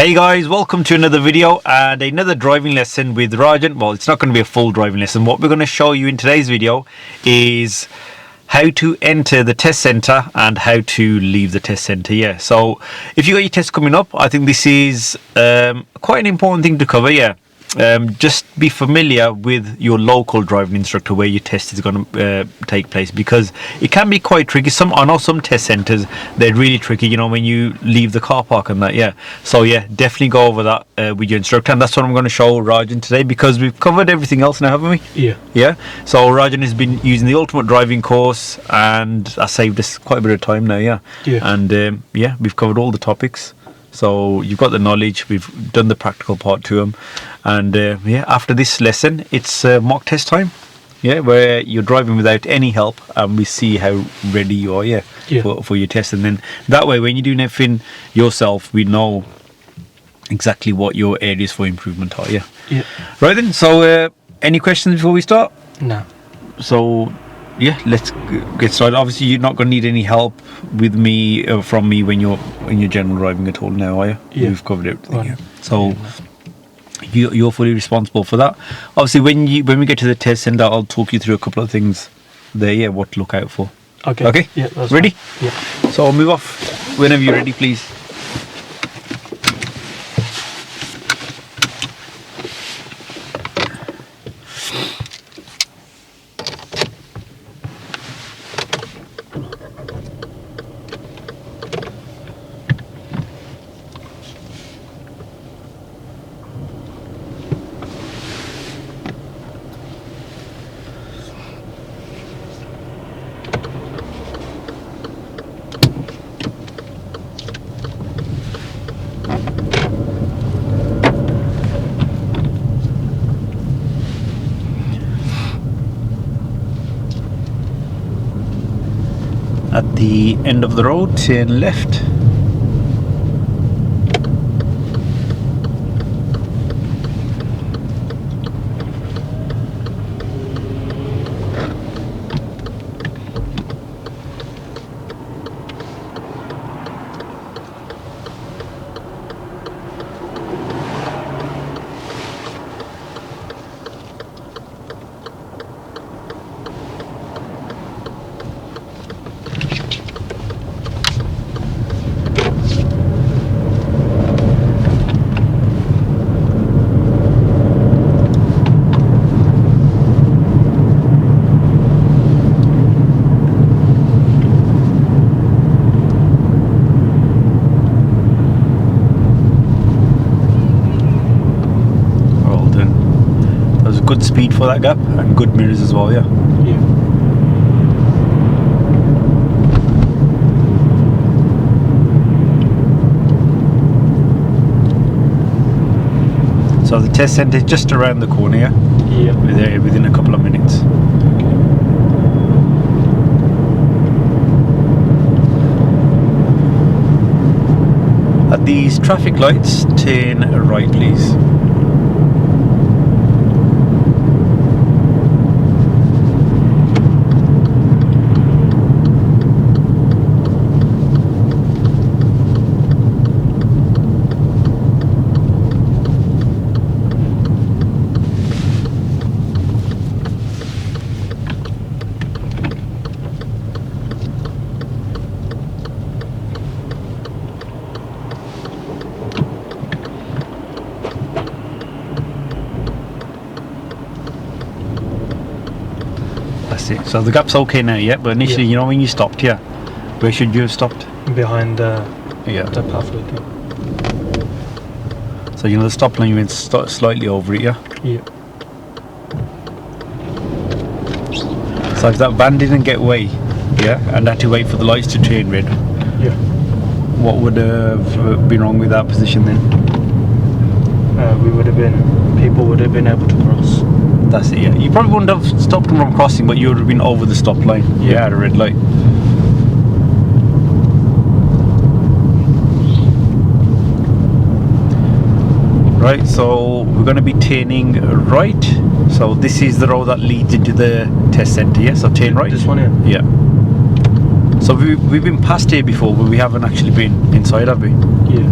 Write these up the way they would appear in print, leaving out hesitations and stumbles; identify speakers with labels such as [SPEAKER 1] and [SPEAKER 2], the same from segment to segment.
[SPEAKER 1] Hey guys, welcome to another video and another driving lesson with Rajan. Well, it's not going to be a full driving lesson. What we're going to show you in today's video is how to enter the test center and how to leave the test center. Yeah, so if you got your test coming up, I think this is quite an important thing to cover. Yeah, just be familiar with your local driving instructor where your test is going to take place, because it can be quite tricky. I know some test centers, they're really tricky, you know, when you leave the car park and that. Yeah, so yeah, definitely go over that with your instructor, and that's what I'm going to show Rajan today, because we've covered everything else now, haven't we? Yeah, so Rajan has been using the ultimate driving course and that saved us quite a bit of time now. Yeah, and yeah, we've covered all the topics. So you've got the knowledge, we've done the practical part to them, and yeah, after this lesson it's mock test time, yeah, where you're driving without any help and we see how ready you are, for your test. And then that way, when you're doing everything yourself, we know exactly what your areas for improvement are. Right then, so any questions before we start?
[SPEAKER 2] No.
[SPEAKER 1] So yeah, let's get started. Obviously you're not going to need any help with me from me when you're general driving at all now, are you? We've covered everything.
[SPEAKER 2] Right.
[SPEAKER 1] Yeah. So you're fully responsible for that. Obviously when we get to the test center, I'll talk you through a couple of things there, yeah, what to look out for. Okay,
[SPEAKER 2] yeah, that's
[SPEAKER 1] ready?
[SPEAKER 2] Fine. Yeah,
[SPEAKER 1] so I'll move off whenever you're ready, please. At the end of the road, turn left. Good speed for that gap and good mirrors as well, yeah. So the test centre is just around the corner, yeah? We're there within a couple of minutes. At these traffic lights, turn right, please. That's it. So the gap's okay now, yeah? But initially, you know, when you stopped here, where should you have stopped?
[SPEAKER 2] Behind the pathway thing.
[SPEAKER 1] So, you know, the stop line, you went slightly over it, yeah? So if that van didn't get away, yeah, and had to wait for the lights to turn red, what would have been wrong with that position then?
[SPEAKER 2] People would have been able to cross.
[SPEAKER 1] That's it, yeah. You probably wouldn't have stopped them from crossing, but you would have been over the stop line. At a red light. Right, so we're going to be turning right. So this is the road that leads into the test centre, yeah? So turn right.
[SPEAKER 2] This one here?
[SPEAKER 1] Yeah. So we've been past here before, but we haven't actually been inside, have we?
[SPEAKER 2] Yeah.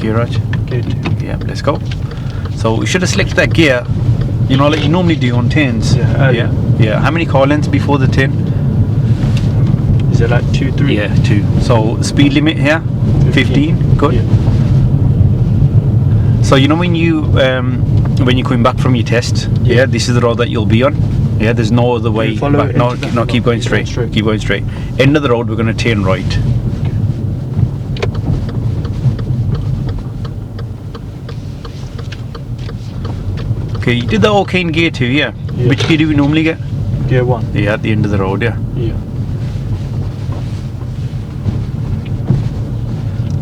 [SPEAKER 1] Gear, Raj.
[SPEAKER 2] Gear 2.
[SPEAKER 1] Yeah, let's go. So we should have selected that gear, you know, like you normally do on 10s.
[SPEAKER 2] Yeah, early.
[SPEAKER 1] Yeah. How many car lengths before the 10?
[SPEAKER 2] Is it like 2, 3?
[SPEAKER 1] Yeah, 2. So speed limit here, 15. Good.
[SPEAKER 2] Yeah.
[SPEAKER 1] So you know when you're coming back from your test, yeah, this is the road that you'll be on. Yeah, there's no other way
[SPEAKER 2] follow
[SPEAKER 1] back.
[SPEAKER 2] it
[SPEAKER 1] No,
[SPEAKER 2] into that?
[SPEAKER 1] no, keep going straight. Keep going straight. End of the road, we're going to turn right. Okay, you did that okay in gear 2, yeah?
[SPEAKER 2] Yeah.
[SPEAKER 1] Which gear do we normally get?
[SPEAKER 2] Gear 1.
[SPEAKER 1] Yeah, at the end of the road, yeah.
[SPEAKER 2] Yeah.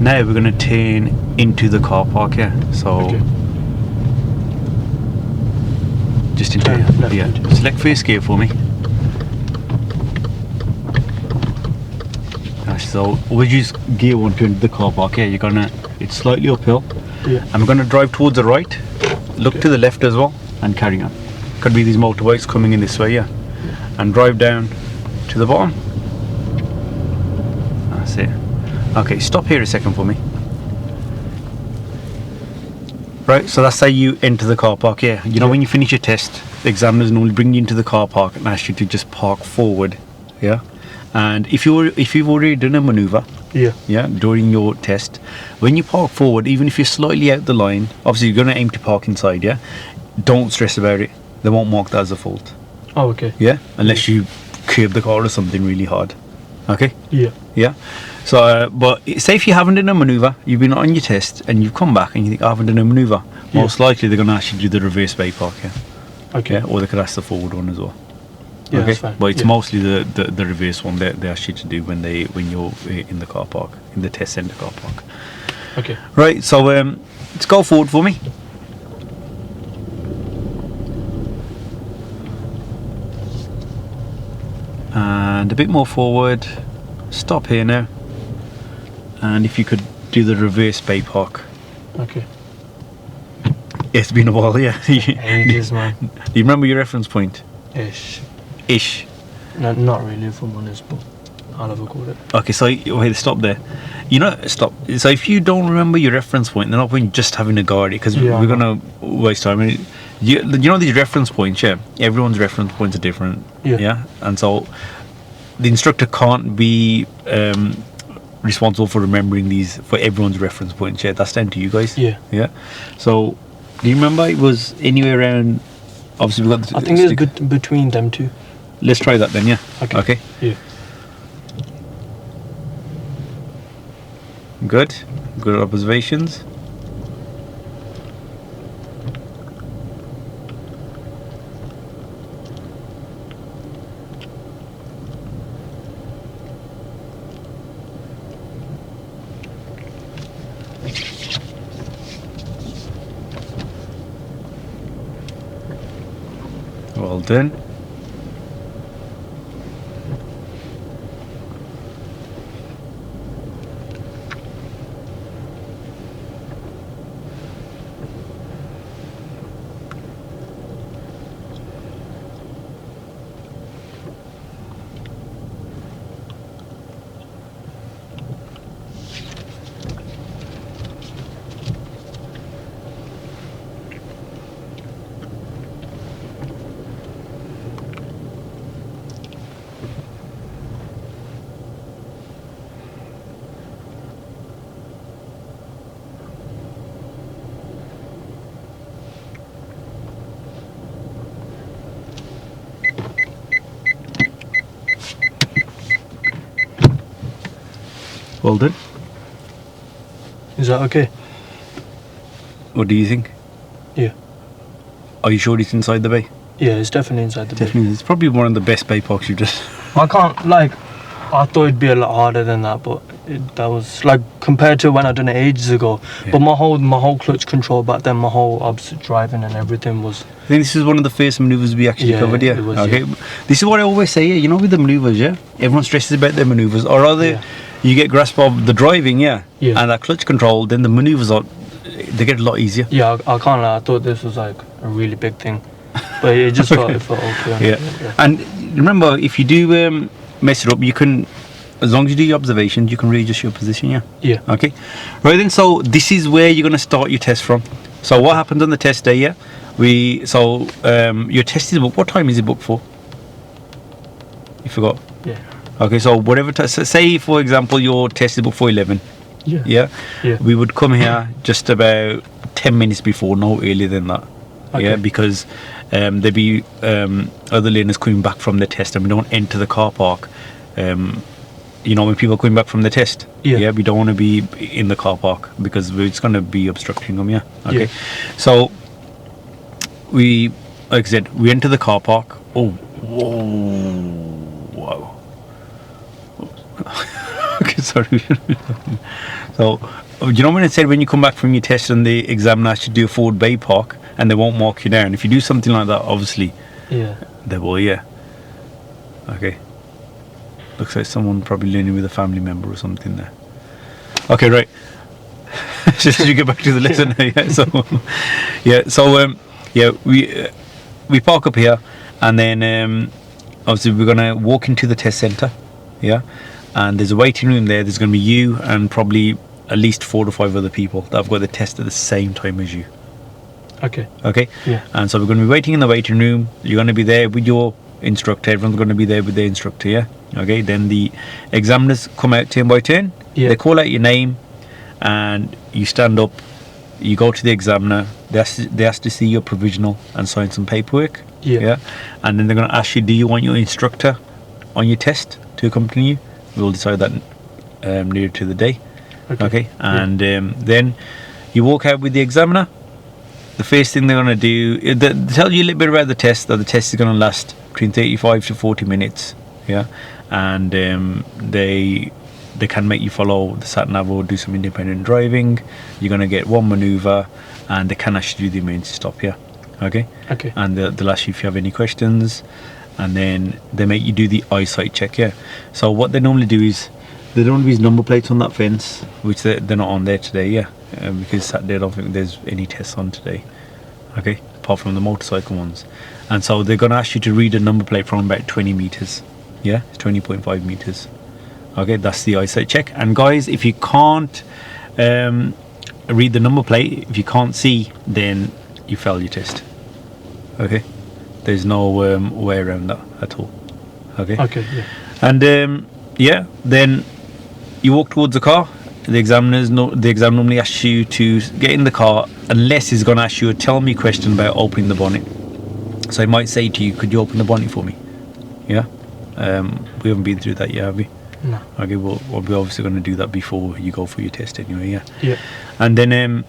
[SPEAKER 1] Now we're going to turn into the car park, yeah. So
[SPEAKER 2] Okay.
[SPEAKER 1] just into
[SPEAKER 2] Turn left
[SPEAKER 1] yeah.
[SPEAKER 2] into-
[SPEAKER 1] Select first gear for me. So we'll use gear 1 to enter the car park. Yeah, it's slightly uphill,
[SPEAKER 2] Yeah.
[SPEAKER 1] and we're gonna drive towards the right. Look
[SPEAKER 2] Okay.
[SPEAKER 1] to the left as well, and carry on. Could be these motorbikes coming in this way, yeah. And drive down to the bottom. That's it. Okay, stop here a second for me. Right, so that's how you enter the car park, yeah. You know, when you finish your test, the examiners normally bring you into the car park and ask you to just park forward, yeah. And if you've already done a maneuver,
[SPEAKER 2] Yeah.
[SPEAKER 1] yeah, during your test, when you park forward, even if you're slightly out the line, obviously you're going to aim to park inside, yeah. Don't stress about it. They won't mark that as a fault,
[SPEAKER 2] Oh, okay.
[SPEAKER 1] yeah, unless you curb the car or something really hard. Okay.
[SPEAKER 2] Yeah.
[SPEAKER 1] Yeah. So, but say if you haven't done a maneuver, you've been on your test and you've come back and you think I haven't done a maneuver, most likely they're going to ask you to do the reverse bay park, yeah.
[SPEAKER 2] Okay.
[SPEAKER 1] Yeah, or they could ask the forward one as well.
[SPEAKER 2] Yeah,
[SPEAKER 1] Okay,
[SPEAKER 2] that's fine.
[SPEAKER 1] but it's
[SPEAKER 2] Yeah.
[SPEAKER 1] mostly the reverse one they ask you to do when you're in the car park, in the test centre car park.
[SPEAKER 2] Okay.
[SPEAKER 1] Right. So let's go forward for me. And a bit more forward. Stop here now. And if you could do the reverse bay park.
[SPEAKER 2] Okay.
[SPEAKER 1] It's been a while, yeah.
[SPEAKER 2] Ages, man.
[SPEAKER 1] Do you remember your reference point?
[SPEAKER 2] Ish.
[SPEAKER 1] Ish.
[SPEAKER 2] No, not really, if I'm honest, but I'll have a go at it.
[SPEAKER 1] Okay, so wait, stop there. You know, stop. So if you don't remember your reference point, then not point just having a go at it because
[SPEAKER 2] Yeah,
[SPEAKER 1] we're gonna waste time. I mean, you know these reference points, yeah. Everyone's reference points are different,
[SPEAKER 2] Yeah.
[SPEAKER 1] and so the instructor can't be responsible for remembering these for everyone's reference points. Yeah, that's down to you guys.
[SPEAKER 2] Yeah.
[SPEAKER 1] Yeah. So, do you remember it was anywhere around? Obviously, we got. The
[SPEAKER 2] I think it's
[SPEAKER 1] stick-
[SPEAKER 2] between them two.
[SPEAKER 1] Let's try that then. Yeah.
[SPEAKER 2] Okay.
[SPEAKER 1] Okay.
[SPEAKER 2] Yeah.
[SPEAKER 1] Good. Good observations. Well done. Well done.
[SPEAKER 2] Is that okay?
[SPEAKER 1] What do you think?
[SPEAKER 2] Yeah.
[SPEAKER 1] Are you sure it's inside the bay?
[SPEAKER 2] Yeah, it's definitely inside the bay.
[SPEAKER 1] Definitely. It's probably one of the best bay parks you've done.
[SPEAKER 2] I can't, like, I thought it'd be a lot harder than that, but that was, like, compared to when I done it ages ago.
[SPEAKER 1] Yeah.
[SPEAKER 2] But my whole clutch control back then, my whole opposite driving and everything was,
[SPEAKER 1] I think this is one of the first maneuvers we actually
[SPEAKER 2] Yeah,
[SPEAKER 1] covered, yeah.
[SPEAKER 2] it was,
[SPEAKER 1] Okay.
[SPEAKER 2] yeah.
[SPEAKER 1] This is what I always say, yeah. You know, with the maneuvers, yeah. Everyone stresses about their maneuvers, or rather,
[SPEAKER 2] Yeah.
[SPEAKER 1] you get grasp of the driving, yeah,
[SPEAKER 2] Yeah.
[SPEAKER 1] and that clutch control. Then the maneuvers they get a lot easier.
[SPEAKER 2] yeah, I can't lie, I thought this was, like, a really big thing. But it just felt okay. on
[SPEAKER 1] Yeah.
[SPEAKER 2] it,
[SPEAKER 1] And remember, if you do mess it up, you can as long as you do your observations, you can readjust your position, yeah?
[SPEAKER 2] Yeah.
[SPEAKER 1] Okay. Right then, so this is where you're going to start your test from. So what happens on the test day, yeah? Your test is booked. What time is it booked for? You forgot?
[SPEAKER 2] Yeah.
[SPEAKER 1] Okay, so whatever, say for example, your test is booked for 11.
[SPEAKER 2] Yeah.
[SPEAKER 1] Yeah?
[SPEAKER 2] Yeah.
[SPEAKER 1] We would come here just about 10 minutes before, no earlier than that.
[SPEAKER 2] Okay.
[SPEAKER 1] Yeah, because there'd be other learners coming back from the test, and we don't enter the car park. You know, when people are coming back from the test,
[SPEAKER 2] Yeah.
[SPEAKER 1] we don't want to be in the car park because it's going to be obstructing them. Yeah. Okay.
[SPEAKER 2] Yeah.
[SPEAKER 1] So like I said, we enter the car park. Oh, whoa, wow. Okay, sorry. So, you know when it said when you come back from your test and the examiner asks you to do a forward bay park and they won't mark you down? If you do something like that, obviously,
[SPEAKER 2] Yeah.
[SPEAKER 1] they will, yeah. Okay. Looks like someone probably learning with a family member or something there. Okay, right. Just as you get back to the lesson, we park up here, and then obviously we're gonna walk into the test center, yeah. And there's a waiting room there. There's gonna be you and probably at least 4 to 5 other people that have got the test at the same time as you.
[SPEAKER 2] Okay.
[SPEAKER 1] Okay.
[SPEAKER 2] Yeah.
[SPEAKER 1] And so we're going to be waiting in the waiting room. You're going to be there with your instructor. Everyone's going to be there with their instructor. Yeah. Okay. Then the examiners come out turn by turn.
[SPEAKER 2] Yeah.
[SPEAKER 1] They call out your name, and you stand up. You go to the examiner. They ask to see your provisional and sign some paperwork.
[SPEAKER 2] Yeah.
[SPEAKER 1] Yeah. And then they're going to ask you, do you want your instructor on your test to accompany you? We'll decide that nearer to the day. Okay. And then you walk out with the examiner. The first thing they're going to do, they tell you a little bit about the test, that the test is going to last between 35 to 40 minutes, yeah, and they can make you follow the sat-nav or do some independent driving. You're going to get one manoeuvre, and they can actually do the emergency stop, yeah, okay?
[SPEAKER 2] Okay.
[SPEAKER 1] And they'll ask you if you have any questions, and then they make you do the eyesight check, yeah. So what they normally do is, they don't have these number plates on that fence, which they're not on there today, yeah. Because Saturday I don't think there's any tests on today, okay, apart from the motorcycle ones. And so they're going to ask you to read a number plate from about 20 meters, yeah, 20.5 meters. Okay, that's the eyesight check. And guys, if you can't read the number plate, if you can't see, then you fail your test. Okay, there's no way around that at all. Okay.
[SPEAKER 2] Okay. Yeah.
[SPEAKER 1] And then you walk towards the car. The examiner normally asks you to get in the car, unless he's going to ask you a tell me question about opening the bonnet. So he might say to you, could you open the bonnet for me? Yeah. We haven't been through that yet, have we?
[SPEAKER 2] No.
[SPEAKER 1] Okay, well, we're obviously going to do that before you go for your test anyway, yeah.
[SPEAKER 2] Yeah.
[SPEAKER 1] And then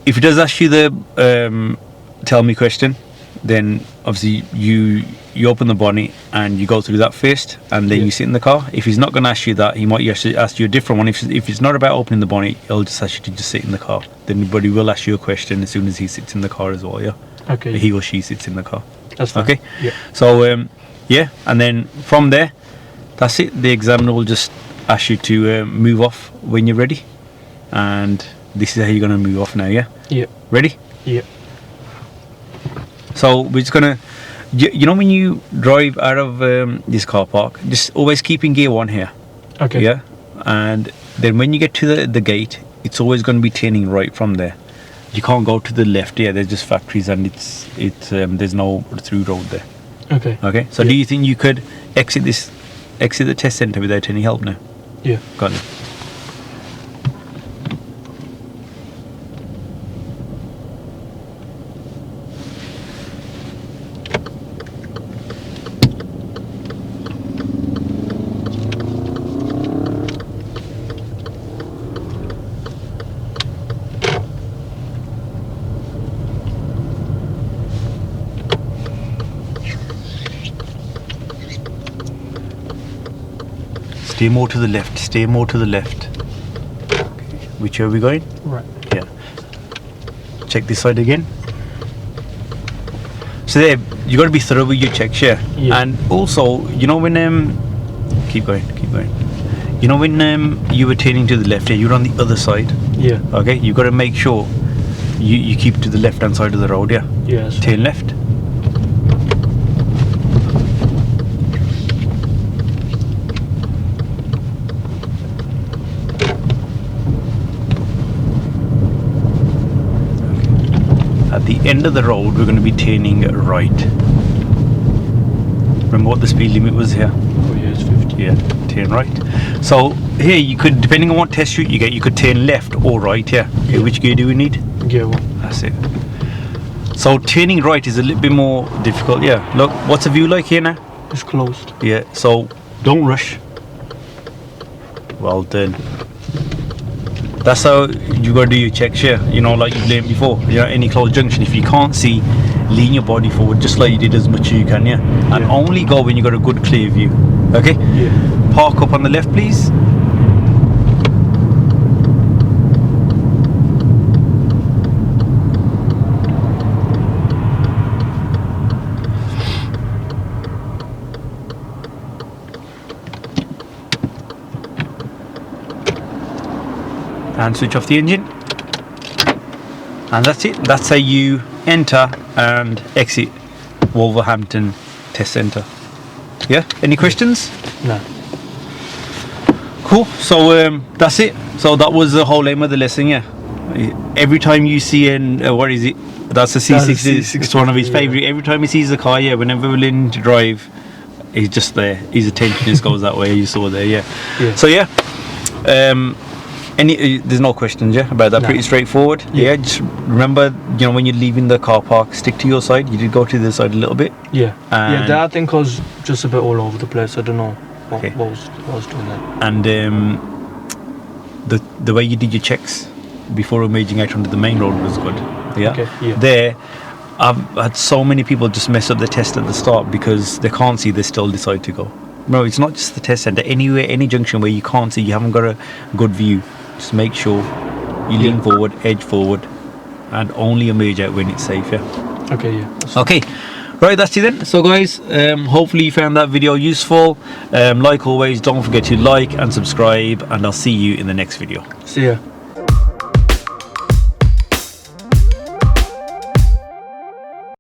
[SPEAKER 1] if he does ask you the tell me question, then obviously you open the bonnet and you go through that first, and then you sit in the car. If he's not going to ask you that, he might actually ask you a different one. If it's not about opening the bonnet, he'll just ask you to just sit in the car. Then he will ask you a question as soon as he sits in the car as well, yeah.
[SPEAKER 2] Okay.
[SPEAKER 1] He or she sits in the car.
[SPEAKER 2] That's fine.
[SPEAKER 1] Okay.
[SPEAKER 2] Yeah.
[SPEAKER 1] So and then from there, that's it. The examiner will just ask you to move off when you're ready, and this is how you're going to move off now, yeah.
[SPEAKER 2] Yeah.
[SPEAKER 1] Ready?
[SPEAKER 2] Yeah.
[SPEAKER 1] So we're just gonna, you know, when you drive out of this car park, just always keep in gear 1 here.
[SPEAKER 2] Okay.
[SPEAKER 1] Yeah. And then when you get to the gate, it's always going to be turning right from there. You can't go to the left. Yeah, there's just factories, and it's there's no through road there.
[SPEAKER 2] Okay.
[SPEAKER 1] Okay. So do you think you could exit the test center without any help now?
[SPEAKER 2] Yeah.
[SPEAKER 1] Got it. Stay more to the left. Stay more to the left. Okay. Which way are we going?
[SPEAKER 2] Right.
[SPEAKER 1] Yeah. Check this side again. So there, you got to be thorough with your checks, yeah. And also, you know when keep going. You know when you were turning to the left, yeah, you're on the other side.
[SPEAKER 2] Yeah.
[SPEAKER 1] Okay, you got to make sure you keep to the left hand side of the road, yeah.
[SPEAKER 2] Yes.
[SPEAKER 1] Turn left. end of the road, we're going to be turning right. Remember what the speed limit was here?
[SPEAKER 2] Oh yeah, it's 50.
[SPEAKER 1] Yeah, turn right. So here you could, depending on what test shoot you get, you could turn left or right here. Okay, which gear do we need?
[SPEAKER 2] Gear 1.
[SPEAKER 1] That's it. So turning right is a little bit more difficult. Yeah, look, what's the view like here now?
[SPEAKER 2] It's closed.
[SPEAKER 1] Yeah, so don't rush. Well done. That's how you gotta do your checks here. You know, like you've learned before. You know, any closed junction, if you can't see, lean your body forward just like you did as much as you can, yeah? And
[SPEAKER 2] Yeah.
[SPEAKER 1] only go when you got a good clear view. Okay?
[SPEAKER 2] Yeah.
[SPEAKER 1] Park up on the left, please. And switch off the engine, and that's it. That's how you enter and exit Wolverhampton Test Centre. Yeah, any questions?
[SPEAKER 2] No.
[SPEAKER 1] Cool. So that's it. So that was the whole aim of the lesson. Yeah, every time you see what is it, that's a C60.
[SPEAKER 2] C60,
[SPEAKER 1] It's one of his
[SPEAKER 2] yeah.
[SPEAKER 1] favourite. Every time he sees the car, yeah, whenever we're learning to drive, he's just there. His attention just goes that way. You saw there, yeah.
[SPEAKER 2] Yeah.
[SPEAKER 1] So yeah, there's no questions, yeah, about that.
[SPEAKER 2] No.
[SPEAKER 1] Pretty straightforward. Yeah. Just remember, you know, when you're leaving the car park, stick to your side. You did go to the side a little bit.
[SPEAKER 2] Yeah. Yeah,
[SPEAKER 1] And-
[SPEAKER 2] that I think was just a bit all over the place. I don't know what,
[SPEAKER 1] Okay.
[SPEAKER 2] what was doing that.
[SPEAKER 1] And the way you did your checks before emerging out onto the main road was good. Yeah.
[SPEAKER 2] Okay, yeah.
[SPEAKER 1] There, I've had so many people just mess up the test at the start because they can't see, they still decide to go. No, it's not just the test centre. Anywhere, any junction where you can't see, you haven't got a good view, just make sure you lean forward, edge forward, and only emerge out when it's safe. Yeah.
[SPEAKER 2] Okay, yeah. That's
[SPEAKER 1] Okay, right, that's it then. So guys, hopefully you found that video useful. Like always, don't forget to like and subscribe, and I'll see you in the next video.
[SPEAKER 2] See ya.